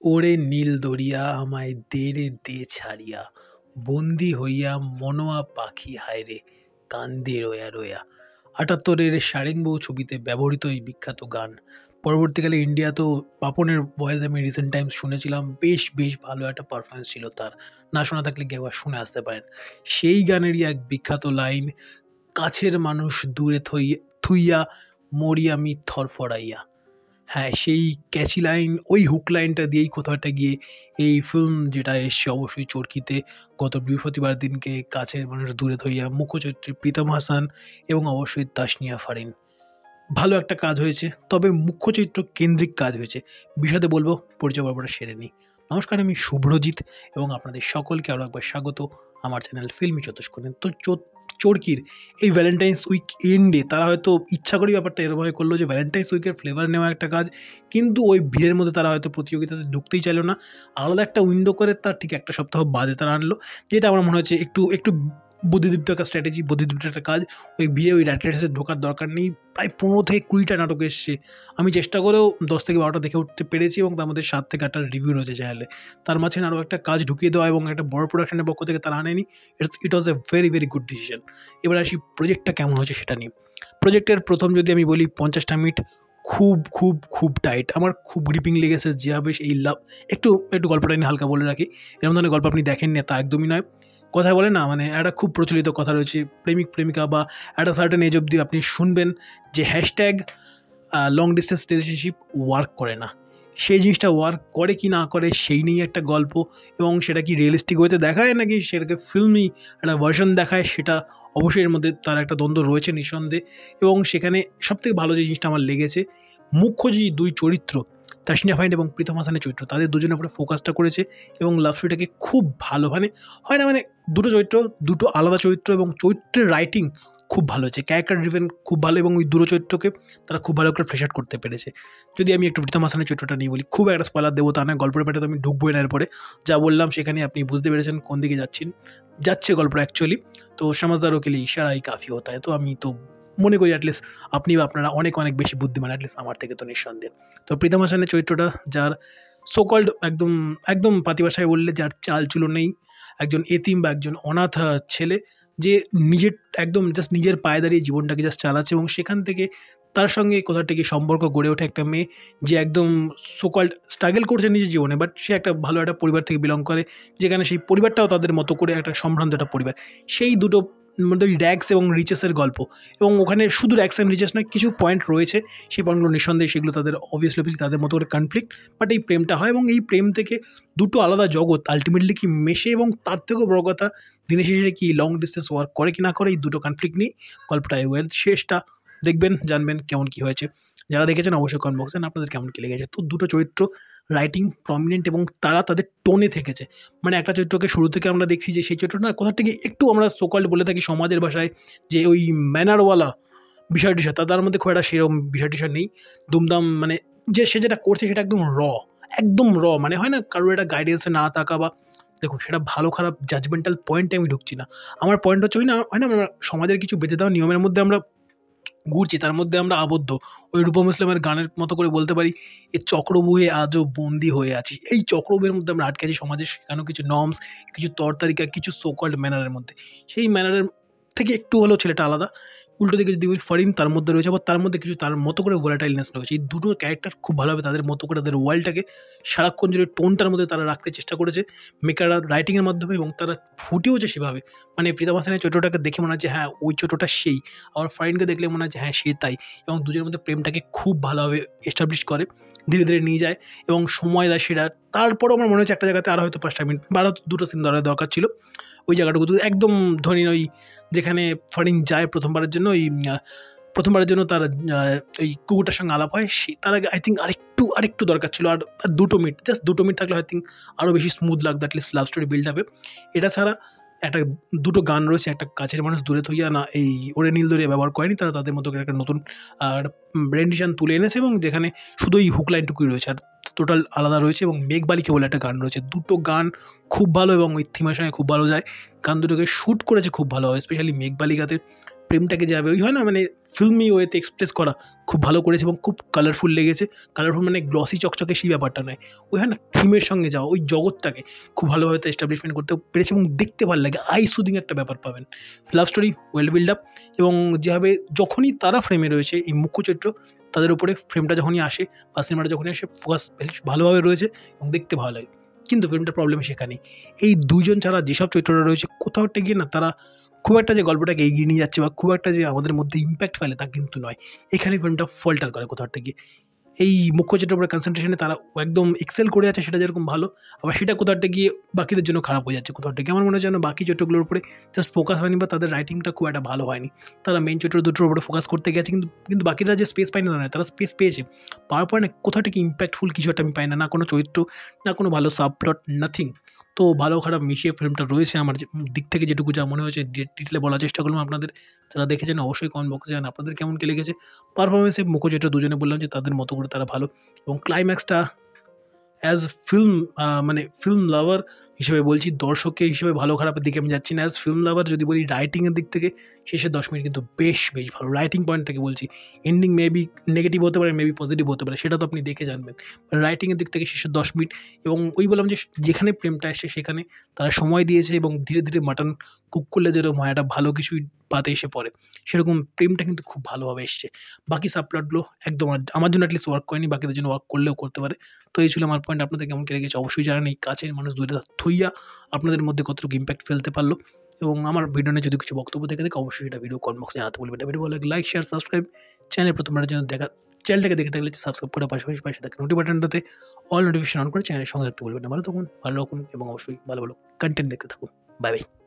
ওরে নীল দরিয়া আমায় দে রে দে ছাড়িয়া, বন্দী হইয়া মনোয়া পাখি হায়রে কান্দে রোয়া রোয়া। ৭৮-এর 'সারেং বউ' ছবিতে ব্যবহৃত এই বিখ্যাত গান। পরবর্তীকালে ইন্ডিয়াতেও পাপনের ভয়েস আমি রিসেন্ট টাইমস শুনেছিলাম। বেশ ভালো একটা পারফরম্যান্স ছিল তার। না শোনা থাকলে গিয়ে একবার শুনে আসতে পারেন। সেই গানেরই এক বিখ্যাত লাইন, "কাছের মানুষ দূরে থুইয়া মরি আমি থরফরাইয়া।" হ্যাঁ, সেই ক্যাচি লাইন, ওই হুক লাইনটা দিয়েই কোথাও একটা গিয়ে এই ফিল্ম যেটা এসছে অবশ্যই চরকিতে গত বৃহস্পতিবার দিনকে, কাছের মানুষ দূরে থইয়া, মুখ্য চরিত্রে প্রীতম হাসান এবং অবশ্যই তাসনিয়া ফারিন। ভালো একটা কাজ হয়েছে। তবে মুখ্য চরিত্র কেন্দ্রিক কাজ হয়েছে। বিশদে বলব, পরিচয় পর্বটা সেরে নিই। নমস্কার, আমি শুভ্রজিৎ এবং আপনাদের সকলকে আরও একবার স্বাগত আমার চ্যানেল ফিল্মি চতুষ্কোণে। তো চরকির এই ভ্যালেন্টাইন্স উইক এন্ডে তারা হয়তো ইচ্ছা করেই ব্যাপারটা এরকমভাবে করলো যে ভ্যালেন্টাইন্স উইকের ফ্লেভার নেওয়া একটা কাজ, কিন্তু ওই ভিড়ের মধ্যে তারা হয়তো প্রতিযোগিতাতে ঢুকতেই চাইলো না। আলাদা একটা উইন্ডো করে তার ঠিক একটা সপ্তাহ বাদে তারা আনলো, যেটা আমার মনে হচ্ছে একটু একটু বুদ্ধিদীপ্ত একটা স্ট্র্যাটেজি, বুদ্ধিদীপ্ত একটা কাজ। ওই ভিড়ে ওই র্যাট রেসে ঢোকার দরকার নেই। প্রায় ১৫ থেকে ২০টা নাটক এসছে। আমি চেষ্টা করেও ১০ থেকে ১২টা দেখে উঠতে পেরেছি এবং তার মধ্যে ৭ থেকে ৮টার রিভিউ রয়েছে চ্যানেলে। তার মাঝখানে আরও একটা কাজ ঢুকিয়ে দেওয়া এবং একটা বড় প্রোডাকশনের পক্ষ থেকে তারা আনেনি। ইট ওয়াজ এ ভেরি গুড ডিসিশন। এবার আসি প্রজেক্টটা কেমন হয়েছে সেটা নিয়ে। প্রজেক্টের প্রথম যদি আমি বলি, ৫০টা মিনিট খুব টাইট। আমার খুব গ্রিপিং লেগেছে যেভাবে এই লাভ, একটু গল্পটা নিয়ে হালকা বলে রাখি। এরকম ধরনের গল্প আপনি দেখেননি তা একদমই নয়। কথায় বলে না, মানে একটা খুব প্রচলিত কথা রয়েছে, প্রেমিক-প্রেমিকা বা একটা সার্টেন এজ অবধি আপনি শুনবেন যে hashtag long distance relationship work করে না। সেই জিনিসটা ওয়ার্ক করে কি না করে সেই নিয়ে একটা গল্প, এবং সেটা কি রিয়েলিস্টিক ওয়েতে দেখায় নাকি সেটাকে ফিল্মি একটা ভার্সন দেখায়, সেটা অবশ্যই এর মধ্যে তার একটা দ্বন্দ্ব রয়েছে নিঃসন্দেহে। এবং সেখানে সবথেকে ভালো যে জিনিসটা আমার লেগেছে, মুখ্য যে ২ চরিত্র, তাসনিয়া ফারিন এবং প্রীতম হাসানের চরিত্র, তাদের দুজনের উপরে ফোকাসটা করেছে এবং লাভ স্টোরিটাকে খুব ভালো, হয় না, দুটো চরিত্র, দুটো আলাদা চরিত্র এবং চরিত্রের রাইটিং খুব ভালো হয়েছে। ক্যারেক্টার ড্রিভেন খুব ভালো এবং ওই দুটো চরিত্রকে তারা খুব ভালো করে ফ্লেশ আউট করতে পেরেছে। যদি আমি একটু প্রীতম হাসানের চরিত্রটা নিয়ে বলি, খুব একটা স্পয়লার দেবো তা নয়, গল্পের ব্যাপারে তো আমি ঢুকবোই না এরপরে। যা বললাম সেখানে আপনি বুঝতে পেরেছেন কোন দিকে যাচ্ছে গল্পটা অ্যাকচুয়ালি। তো সমাজদারও কে লিয়ে ইশারাই কাফি হতা হয়। তো আমি তো মনে করি অ্যাটলিস্ট আপনি বা আপনারা অনেক বেশি বুদ্ধিমান, অ্যাটলিস্ট আমার থেকে তো নিঃসন্দেহে। তো প্রীতম হাসানের চরিত্রটা, যার সো কল্ড একদম পাতি ভাষায় বললে যার চাল-চুলো নেই, একজন এতিম বা একজন অনাথ ছেলে, যে নিজের একদম জাস্ট নিজের পায়ে দাঁড়িয়ে জীবনটাকে জাস্ট চালাচ্ছে, এবং সেখান থেকে তার সঙ্গে কোথা থেকে সম্পর্ক গড়ে ওঠে একটা মেয়ে, যে একদম সো কল্ড স্ট্রাগল করছে নিজের জীবনে, বাট সে একটা ভালো একটা পরিবার থেকে বিলং করে, যেখানে সেই পরিবারটাও তাদের মতো করে একটা সম্ভ্রান্ত একটা পরিবার। সেই দুটো মধ্যে ওই র‍্যাগস এবং রিচেসের গল্প, এবং ওখানে শুধু র‍্যাগস অ্যান্ড রিচেস নয়, কিছু পয়েন্ট রয়েছে, সেই পয়েন্টগুলো নিঃসন্দেহে সেগুলো তাদের অবভিয়াসলি তাদের মতো করে কনফ্লিক্ট, বাট এই প্রেমটা হয় এবং এই প্রেম থেকে দুটো আলাদা জগৎ আল্টিমেটলি কি মেশে, এবং তার থেকেও বড় কথা, দিনের শেষে কি লং ডিস্টেন্স ওয়ার্ক করে কি না করে, এই দুটো কনফ্লিক্ট নিয়েই গল্পটা এগোয়। শেষটা দেখবেন, জানবেন কেমন কী হয়েছে। যারা দেখেছেন অবশ্যই কমেন্ট বক্সে আপনাদের কেমন কী লেগেছে। তো দুটো চরিত্র রাইটিং প্রমিনেন্ট এবং তারা তাদের টোনে থেকেছে। মানে একটা চরিত্রকে শুরু থেকে আমরা দেখছি যে সেই চরিত্রটা না কোথা থেকে একটু আমরা সো কল্ড বলে থাকি সমাজের ভাষায় যে ওই ম্যানারওয়ালা বিষয়-টিষয়, তার মধ্যে খুব একটা সেরকম বিষয়-টিষয় নেই। দুমদাম, মানে যে সে যেটা করছে সেটা একদম মানে হয় না কারোর একটা গাইডেন্সে না থাকা, বা দেখুন সেটা ভালো খারাপ জাজমেন্টাল পয়েন্টে আমি ঢুকছি না। আমার পয়েন্ট হচ্ছে হয় না আমরা সমাজের কিছু বেঁধে দেওয়া নিয়মের মধ্যে আমরা ঘুরছি, তার মধ্যে আমরা আবদ্ধ। ওই রূপম ইসলামের গানের মতো করে বলতে পারি, "এ চক্রব্যূহে আজও বন্দী হয়ে আছি।" এই চক্রব্যূহের মধ্যে আমরা আটকে আছি, সমাজের শেখানো কিছু নর্মস, কিছু তরতারিকা, কিছু সো কল্ড ম্যানারের মধ্যে। সেই ম্যানারের থেকে একটু হলেও ছেলেটা আলাদা। উল্টো দিকে যদি বলি, ফরিন তার মধ্যে রয়েছে, আবার তার মধ্যে কিছু তার মতো করে ভোলাটাইলনেস রয়েছে। এই দুটো ক্যারেক্টার খুব ভালোভাবে তাদের মতো করে তাদের ওয়ার্ল্ডটাকে সারাক্ষণ জুড়ে টোনটার মধ্যে তারা রাখতে চেষ্টা করেছে মেকাররা রাইটিংয়ের মাধ্যমে, এবং তারা ফুটেওছে সেভাবে। মানে প্রীতম হাসানের চরিত্রটাকে দেখে মনে হচ্ছে হ্যাঁ, ওই চরিত্রটা সেই। আবার ফারিনকে দেখলে মনে হয় যে হ্যাঁ, সে তাই। এবং দুজনের মধ্যে প্রেমটাকে খুব ভালোভাবে এস্টাবলিশ করে, ধীরে নিয়ে যায় এবং সময় দেয় সেটা। তারপরও আমার মনে হচ্ছে একটা জায়গাতে আরও হয়তো ৫টা মিনিট বা আরও ২টো সিন দরকার ছিল। ওই জায়গাটুকু একদম ধরে নিন, ওই যেখানে ফারিন যায় প্রথমবারের জন্য, প্রথমবারের জন্য তার ওই কুকুরটার সঙ্গে আলাপ হয়, তার আগে আই থিঙ্ক আরেকটু দরকার ছিল। আর ২টো মিনিট, জাস্ট ২টো মিনিট থাকলে আই থিঙ্ক আরও বেশি স্মুথ লাগতো, অ্যাটলিস্ট লাভ স্টোরি বিল্ড হবে। এটা ছাড়া একটা দুটো গান রয়েছে, একটা কাছের মানুষ দূরে থইয়া না, এই ওরে নীল দরিয়া ব্যবহার করেনি তারা, তাদের মতো করে একটা নতুন রেন্ডিশন তুলে এনেছে, এবং যেখানে শুধু এই হুক লাইনটুকুই রয়েছে, আর টোটাল আলাদা রয়েছে। এবং মেঘবালিকা বলে একটা গান রয়েছে, দুটো গান খুব ভালো এবং ওই থিমের সঙ্গে খুব ভালো যায়। গান দুটোকে শ্যুট করেছে খুব ভালোভাবে, স্পেশালি মেঘবালিকাতে প্রেমটাকে যাবে ওই হয় না মানে ফিল্মি ওয়েতে এক্সপ্রেস করা খুব ভালো করেছে এবং খুব কালারফুল লেগেছে। কালারফুল মানে গ্লসি চকচকে সেই ব্যাপারটা নয়, ওই হয় না থিমের সঙ্গে যাওয়া, ওই জগৎটাকে খুব ভালোভাবে এস্টাবলিশমেন্ট করতে পেরেছে এবং দেখতে ভালো লাগে, আই সুদিং একটা ব্যাপার পাবেন। Love story well build up, এবং যেভাবে যখনই তারা ফ্রেমে রয়েছে এই মুখ্য চরিত্র, তাদের উপরে ফ্রেমটা যখনই আসে বা সিনেমাটা যখনই আসে ফোকাস বেশ ভালোভাবে রয়েছে এবং দেখতে ভালো লাগে। কিন্তু ফিল্মটার প্রবলেম সেখানেই, এই দুজন ছাড়া যেসব চরিত্ররা রয়েছে কোথাও একটা গিয়ে না তারা খুব একটা যে গল্পটাকে এগিয়ে নিয়ে যাচ্ছে বা খুব একটা যে আমাদের মধ্যে ইম্প্যাক্ট ফেলে তা কিন্তু নয়। এখানে ফিল্মটা ফল্টার করে কোথাও একটা গিয়ে। এই মুখ্য চরিত্রের উপরে কনসেন্ট্রেশনে তারা একদম এক্সেল করে যাচ্ছে, সেটা যেরকম ভালো, আবার সেটা কোথাও একটা গিয়ে বাকিদের জন্য খারাপ হয়ে যাচ্ছে কোথাও একটা গিয়ে। আমার মনে হয় যেন বাকি চরিত্রগুলোর উপরে জাস্ট ফোকাস হয়নি বা তাদের রাইটিংটা খুব একটা ভালো হয়নি। তারা মেইন চরিত্র দুটোর উপরে ফোকাস করতে গেছে, কিন্তু কিন্তু বাকিরা যে স্পেস পায়নি তা নয়, তারা স্পেস পেয়েছে। পাওয়ার পরে না কোথাও থেকে ইম্প্যাক্টফুল কিছু একটা আমি পাই না, না কোনো চরিত্র, না কোনো ভালো সাব প্লট, নাথিং। তো ভালো খারাপ মিশিয়ে ফিল্মটা রয়েছে আমার দিক থেকে যেটুকু যা মনে হয়েছে ডিটেলে বলার চেষ্টা করলাম আপনাদের। যারা দেখেছেন অবশ্যই কমেন্ট বক্সে জানান আপনাদের কেমন কি লেগেছে। পারফরমেন্সে মুখ্য চরিত্র দুজনে বললাম যে তাদের মতো করে তারা ভালো, এবং ক্লাইম্যাক্সটা অ্যাজ ফিল্ম মানে ফিল্ম লাভার হিসেবে বলছি, দর্শকের হিসেবে ভালো খারাপের দিকে আমি যাচ্ছি না। অ্যাজ ফিল্ম লাভার যদি বলি রাইটিংয়ের দিক থেকে শেষের 10 মিনিট কিন্তু বেশ ভালো, রাইটিং পয়েন্ট থেকে বলছি। এন্ডিং মেবি নেগেটিভ হতে পারে, মেবি পজিটিভ হতে পারে, সেটা তো আপনি দেখে জানবেন। রাইটিংয়ের দিক থেকে শেষের 10 মিনিট, এবং ওই বললাম যে যেখানে প্রেমটা আসছে সেখানে তারা সময় দিয়েছে এবং ধীরে ধীরে মাটন কুক করলে যেরকম হয় একটা ভালো কিছুই পাতে এসে পড়ে, সেরকম প্রেমটা কিন্তু খুব ভালোভাবে এসছে। বাকি সাবপ্লটগুলো একদম আমার জন্য অ্যাটলিস্ট ওয়ার্ক করেনি, বাকিদের জন্য ওয়ার্ক করলেও করতে পারে। তো এই ছিল আমার পয়েন্ট, আপনাদের কেমন কি লেগেছে অবশ্যই জানান। এই কাছের মানুষ দূরে থইয়া আপনাদের মধ্যে কতটুকু ইম্প্যাক্ট ফেলতে পারলো, এবং আমার ভিডিও নিয়ে যদি কিছু বক্তব্য থেকে থাকে অবশ্যই এটা ভিডিও কমেন্ট বক্সে জানাতে বলবেন। ভিডিও ভালো লাগলে লাইক শেয়ার সাবস্ক্রাইব, চ্যানেল প্রথমবারের জন্য চ্যানেলটাকে দেখে থাকলে সাবস্ক্রাইব করে পাশাপাশি পাশে থাকে নোটি বাটনটাতে অল নোটিফিকেশন অন করে চ্যানেলের সঙ্গে থাকতে বলবেন। ভালো থাকুন, ভালো রাখুন এবং অবশ্যই ভালো ভালো কন্টেন্ট দেখতে থাকুন। Bye bye.